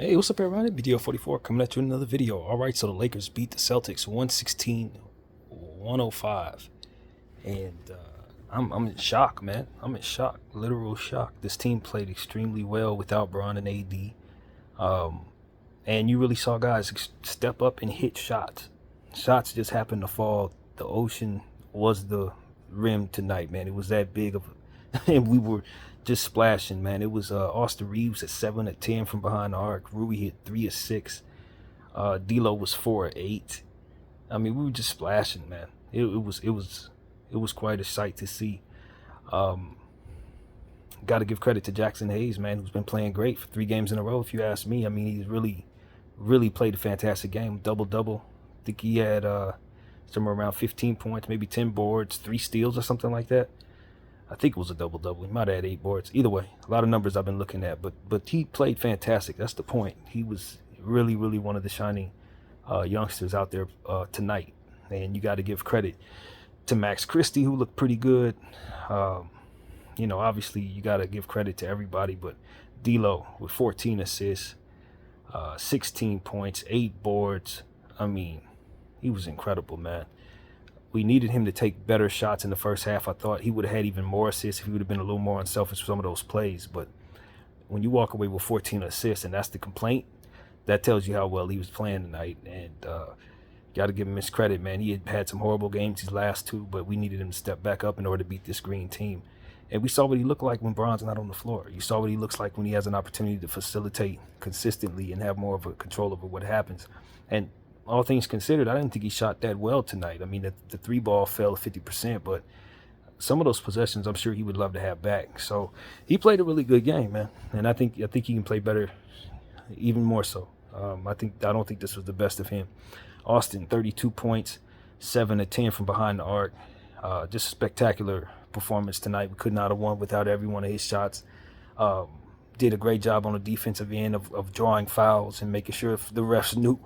Hey, what's up, everybody? Video 44 coming at you with another video. All right, so the Lakers beat the Celtics 116-105. And I'm in shock, man. I'm in shock, literal shock. This team played extremely well without Bron and AD. And you really saw guys step up and hit shots. Shots just happened to fall. The ocean was the rim tonight, man. It was that big of and we were just splashing, man. It was Austin Reeves at 7 of 10 from behind the arc. Rui hit 3 of 6. D'Lo was 4 of 8. I mean, we were just splashing, man. It was quite a sight to see. Got to give credit to Jackson Hayes, man, who's been playing great for 3 games in a row. If you ask me, I mean, he's really played a fantastic game. Double. I think he had somewhere around 15 points, maybe 10 boards, 3 steals or something like that. I think it was a double. He might have had 8 boards. Either way, a lot of numbers I've been looking at, but he played fantastic. That's the point. He was really one of the shining youngsters out there tonight, and you got to give credit to Max Christie, who looked pretty good. Obviously you got to give credit to everybody, but D'Lo with 14 assists, 16 points, 8 boards. I mean, he was incredible, man. We needed him to take better shots in the first half. I thought he would have had even more assists if he would have been a little more unselfish for some of those plays. But when you walk away with 14 assists and that's the complaint, that tells you how well he was playing tonight. And got to give him his credit, man. He had some horrible games these last 2, but we needed him to step back up in order to beat this green team. And we saw what he looked like when Bron's not on the floor. You saw what he looks like when he has an opportunity to facilitate consistently and have more of a control over what happens. And all things considered, I didn't think he shot that well tonight. I mean, the 3 ball fell 50%, but some of those possessions I'm sure he would love to have back. So he played a really good game, man. And I think he can play better, even more so. I don't think this was the best of him. Austin, 32 points, 7 of 10 from behind the arc. Just a spectacular performance tonight. We could not have won without every one of his shots. Did a great job on the defensive end of drawing fouls and making sure the refs knew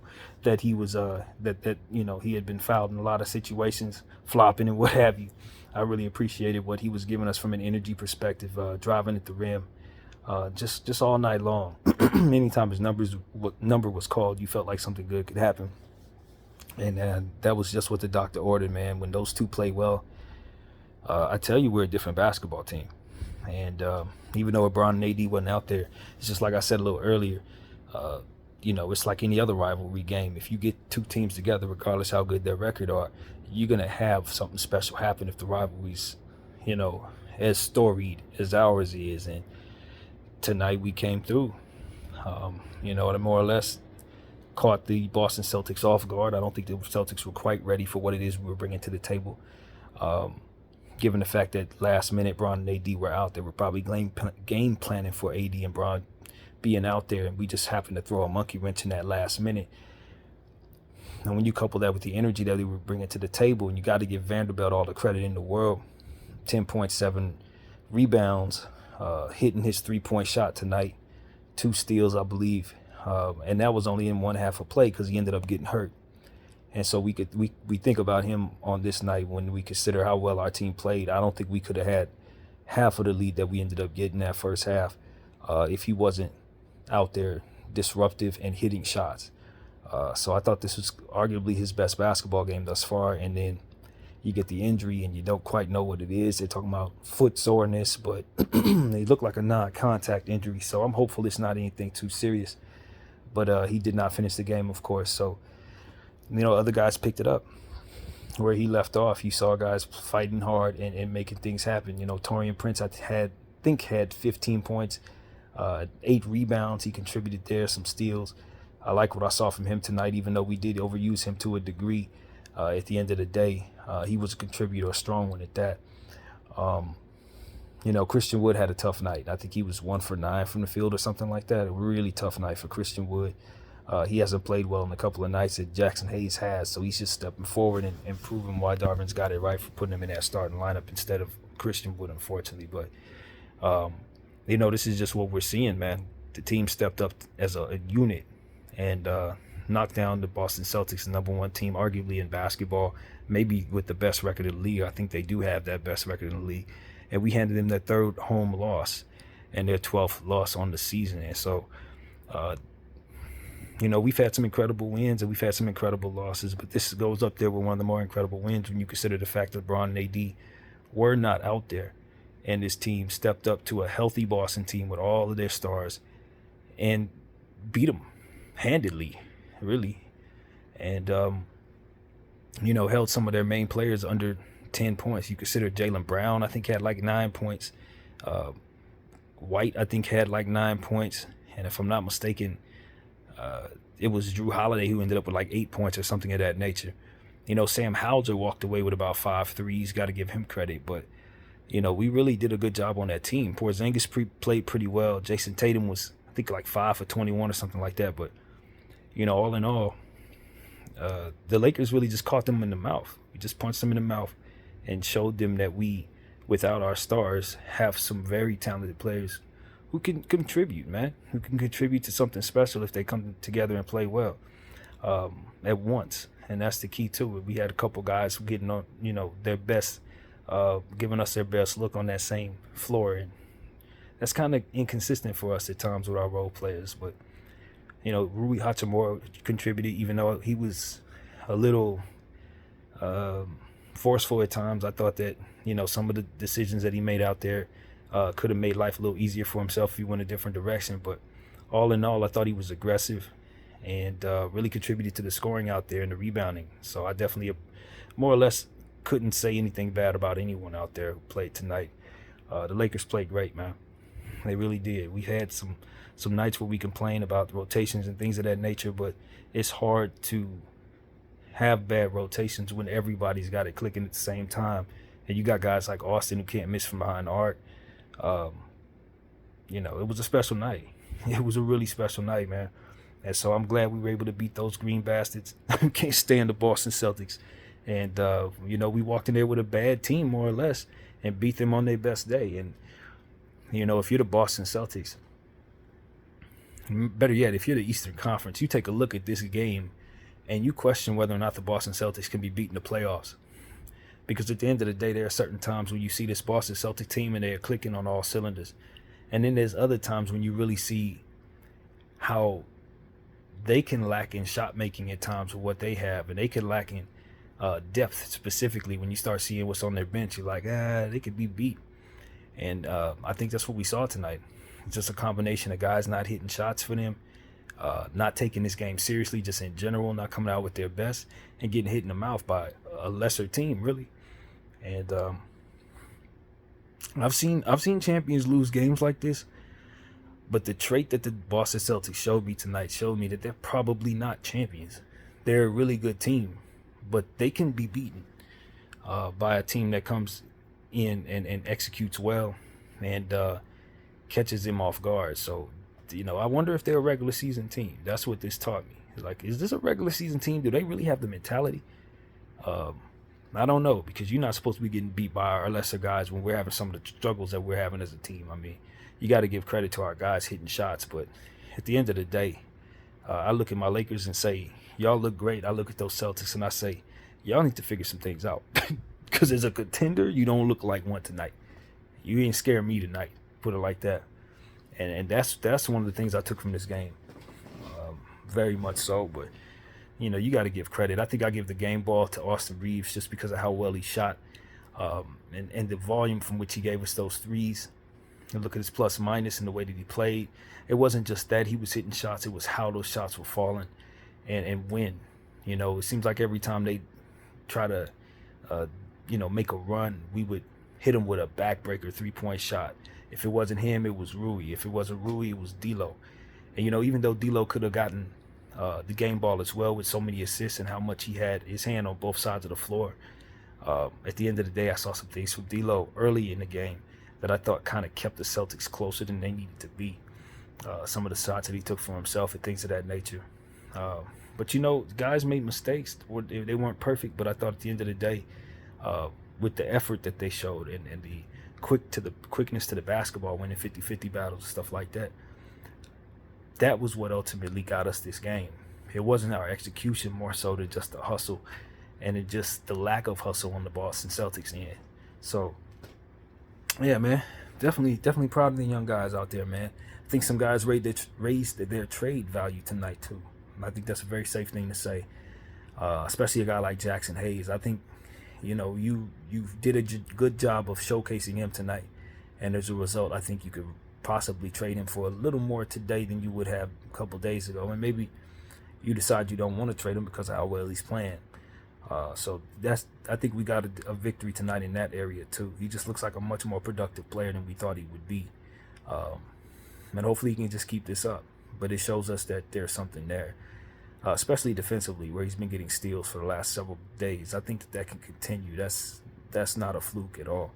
that he was he had been fouled in a lot of situations, flopping and what have you. I really appreciated what he was giving us from an energy perspective, driving at the rim, just all night long. Anytime his number was called, you felt like something good could happen, and that was just what the doctor ordered, man. When those two play well, I tell you, we're a different basketball team. And even though Bron and AD wasn't out there, it's just like I said a little earlier, it's like any other rivalry game. If you get 2 teams together, regardless how good their record are, you're going to have something special happen if the rivalry's, as storied as ours is. And tonight we came through, and more or less caught the Boston Celtics off guard. I don't think the Celtics were quite ready for what it is we were bringing to the table. Given the fact that last minute Bron and AD were out, they were probably game planning for AD and Bron being out there, and we just happened to throw a monkey wrench in that last minute. And when you couple that with the energy that they were bringing to the table, and you got to give Vanderbilt all the credit in the world, 10.7 rebounds, hitting his 3-point shot tonight, 2 steals, I believe, and that was only in one half of play because he ended up getting hurt. And so we think about him on this night when we consider how well our team played. I don't think we could have had half of the lead that we ended up getting that first half if he wasn't out there disruptive and hitting shots. So I thought this was arguably his best basketball game thus far. And then you get the injury and you don't quite know what it is. They're talking about foot soreness, but they look like a non-contact injury. So I'm hopeful it's not anything too serious. But he did not finish the game, of course. So other guys picked it up where he left off. You saw guys fighting hard and making things happen. Taurean Prince, I think had 15 points, 8 rebounds. He contributed there, some steals. I like what I saw from him tonight, even though we did overuse him to a degree. At the end of the day, he was a contributor, a strong one at that. Christian Wood had a tough night. I think he was 1 for 9 from the field or something like that. A really tough night for Christian Wood. He hasn't played well in a couple of nights that Jackson Hayes has, so he's just stepping forward and proving why Darvin's got it right for putting him in that starting lineup instead of Christian Wood, unfortunately. But, this is just what we're seeing, man. The team stepped up as a unit and knocked down the Boston Celtics, the number 1 team, arguably in basketball, maybe with the best record in the league. I think they do have that best record in the league. And we handed them their 3rd home loss and their 12th loss on the season. And so We've had some incredible wins and we've had some incredible losses, but this goes up there with one of the more incredible wins when you consider the fact that LeBron and AD were not out there, and this team stepped up to a healthy Boston team with all of their stars and beat them handedly, really, and held some of their main players under 10 points. You consider Jaylen Brown, I think, had like 9 points. White, I think, had like 9 points, and if I'm not mistaken, it was Drew Holiday who ended up with like 8 points or something of that nature. Sam Hauser walked away with about 5 threes. Got to give him credit, but we really did a good job on that team. Porzingis played pretty well. Jason Tatum was, I think, like 5 for 21 or something like that. But all in all, the Lakers really just caught them in the mouth. We just punched them in the mouth and showed them that we, without our stars, have some very talented players who can contribute, man, who can contribute to something special if they come together and play well at once. And that's the key to it. We had a couple guys getting on, their best, giving us their best look on that same floor. And that's kind of inconsistent for us at times with our role players. But, Rui Hachimura contributed, even though he was a little forceful at times. I thought that, some of the decisions that he made out there could have made life a little easier for himself if he went a different direction. But all in all, I thought he was aggressive and really contributed to the scoring out there and the rebounding. So I definitely more or less couldn't say anything bad about anyone out there who played tonight. The Lakers played great, man. They really did. We had some nights where we complain about the rotations and things of that nature, but it's hard to have bad rotations when everybody's got it clicking at the same time. And you got guys like Austin who can't miss from behind the arc. It was a special night. It was a really special night, man. And so I'm glad we were able to beat those green bastards. We can't stand the Boston Celtics. And, we walked in there with a bad team, more or less, and beat them on their best day. And, if you're the Boston Celtics, better yet, if you're the Eastern Conference, you take a look at this game and you question whether or not the Boston Celtics can be beat in the playoffs. Because at the end of the day, there are certain times when you see this Boston Celtic team and they are clicking on all cylinders. And then there's other times when you really see how they can lack in shot making at times with what they have. And they can lack in depth specifically. When you start seeing what's on their bench, you're like, they could be beat. And I think that's what we saw tonight. It's just a combination of guys not hitting shots for them, not taking this game seriously, just in general, not coming out with their best, and getting hit in the mouth by a lesser team, really. And I've seen champions lose games like this, but the trait that the Boston Celtics showed me tonight showed me that they're probably not champions. They're a really good team, but they can be beaten by a team that comes in and executes well and catches them off guard. So, I wonder if they're a regular season team. That's what this taught me. Like, is this a regular season team? Do they really have the mentality? I don't know, because you're not supposed to be getting beat by our lesser guys when we're having some of the struggles that we're having as a team. I mean, you got to give credit to our guys hitting shots, but at the end of the day, I look at my Lakers and say, y'all look great. I look at those Celtics and I say, y'all need to figure some things out. Because as a contender, you don't look like one tonight. You ain't scared me tonight, put it like that. And that's one of the things I took from this game, very much so. But you got to give credit. I think I give the game ball to Austin Reeves just because of how well he shot, and the volume from which he gave us those threes. And look at his plus minus and the way that he played. It wasn't just that he was hitting shots; it was how those shots were falling, and when. It seems like every time they try to, make a run, we would hit him with a backbreaker 3-point shot. If it wasn't him, it was Rui. If it wasn't Rui, it was D'Lo. And, even though D'Lo could have gotten the game ball as well with so many assists and how much he had his hand on both sides of the floor, at the end of the day, I saw some things from D'Lo early in the game that I thought kind of kept the Celtics closer than they needed to be. Some of the shots that he took for himself and things of that nature. But, guys made mistakes, or they weren't perfect, but I thought at the end of the day, with the effort that they showed and the quickness to the basketball, winning 50-50 battles and stuff like that, that was what ultimately got us this game. It wasn't our execution more so than just the hustle and just the lack of hustle on the Boston Celtics end. So, yeah, man, definitely proud of the young guys out there, man. I think some guys raised their trade value tonight too. I think that's a very safe thing to say, especially a guy like Jackson Hayes. I think, you did a good job of showcasing him tonight, and as a result, I think you could possibly trade him for a little more today than you would have a couple days ago, and maybe you decide you don't want to trade him because of how well he's playing. So I think we got a victory tonight in that area too. He just looks like a much more productive player than we thought he would be, and hopefully he can just keep this up. But it shows us that there's something there, especially defensively, where he's been getting steals for the last several days. I think that can continue. That's not a fluke at all.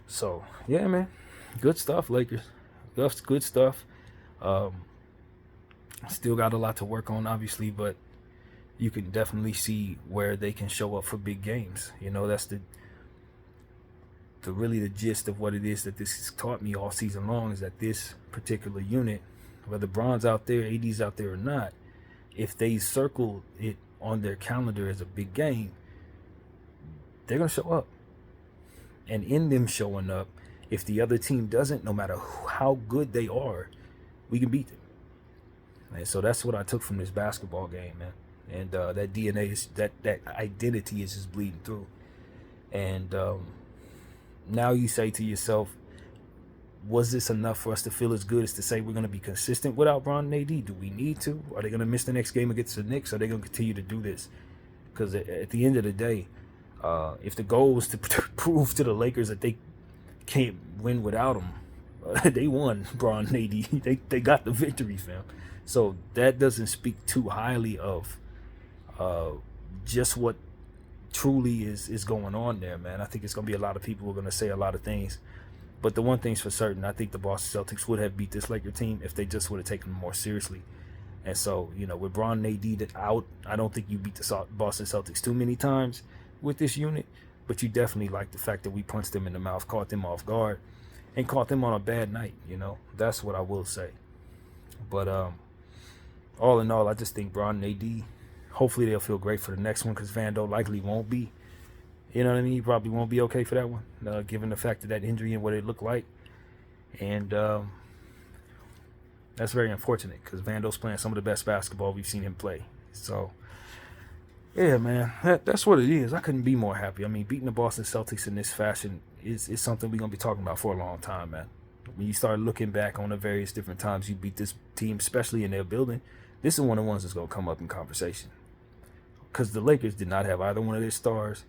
So yeah, man, good stuff, Lakers. Good stuff. Still got a lot to work on, obviously, but you can definitely see where they can show up for big games. That's the really the gist of what it is that this has taught me all season long, is that this particular unit, whether Bron's out there, AD's out there or not, if they circle it on their calendar as a big game, they're going to show up. And in them showing up, if the other team doesn't, no matter how good they are, we can beat them. And so that's what I took from this basketball game, man. And that DNA, that identity is just bleeding through. And now you say to yourself, was this enough for us to feel as good as to say we're going to be consistent without Bron and AD? Do we need to? Are they going to miss the next game against the Knicks? Are they going to continue to do this? Because at the end of the day, if the goal was to prove to the Lakers that they can't win without them, they won. Bron and AD, they got the victory, fam. So that doesn't speak too highly of just what truly is going on there, man. I think it's going to be a lot of people who are going to say a lot of things. But the one thing's for certain, I think the Boston Celtics would have beat this Laker team if they just would have taken them more seriously. And so, with Bron and AD out, I don't think you beat the Boston Celtics too many times with this unit. But you definitely like the fact that we punched them in the mouth, caught them off guard, and caught them on a bad night. That's what I will say. But all in all, I just think Bron and AD, hopefully they'll feel great for the next one, because Vando likely won't be. You know what I mean? He probably won't be okay for that one, given the fact of that injury and what it looked like. And that's very unfortunate, because Vando's playing some of the best basketball we've seen him play. So, yeah, man, that's what it is. I couldn't be more happy. I mean, beating the Boston Celtics in this fashion is something we're going to be talking about for a long time, man. When you start looking back on the various different times you beat this team, especially in their building, this is one of the ones that's going to come up in conversation. Because the Lakers did not have either one of their stars.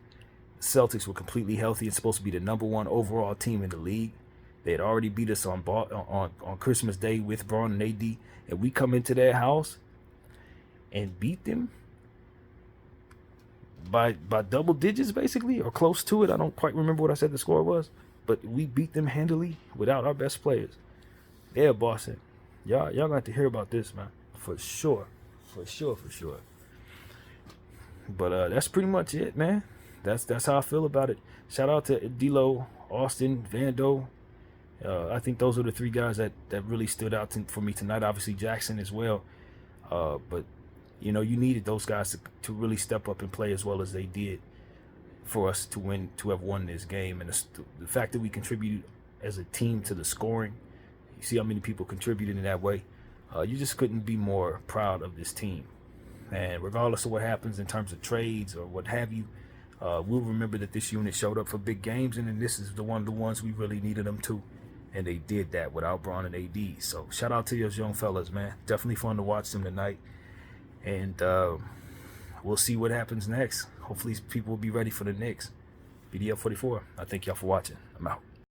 Celtics were completely healthy and supposed to be the number one overall team in the league. They had already beat us on Christmas Day with Bron and AD, and we come into their house and beat them by double digits, basically, or close to it. I don't quite remember what I said the score was, but we beat them handily without our best players. Yeah, Boston, y'all gonna have to hear about this, man, for sure. But that's pretty much it, man. That's how I feel about it. Shout out to D'Lo, Austin, Vando. I think those are the three guys that really stood out for me tonight. Obviously Jackson as well. But you needed those guys to really step up and play as well as they did for us to have won this game. And the fact that we contributed as a team to the scoring, you see how many people contributed in that way. You just couldn't be more proud of this team. And regardless of what happens in terms of trades or what have you, we'll remember that this unit showed up for big games, and then this is one of the ones we really needed them to. And they did that without Bron and AD. So shout out to those young fellas, man. Definitely fun to watch them tonight. And we'll see what happens next. Hopefully people will be ready for the Knicks. BDF 44. I thank y'all for watching. I'm out.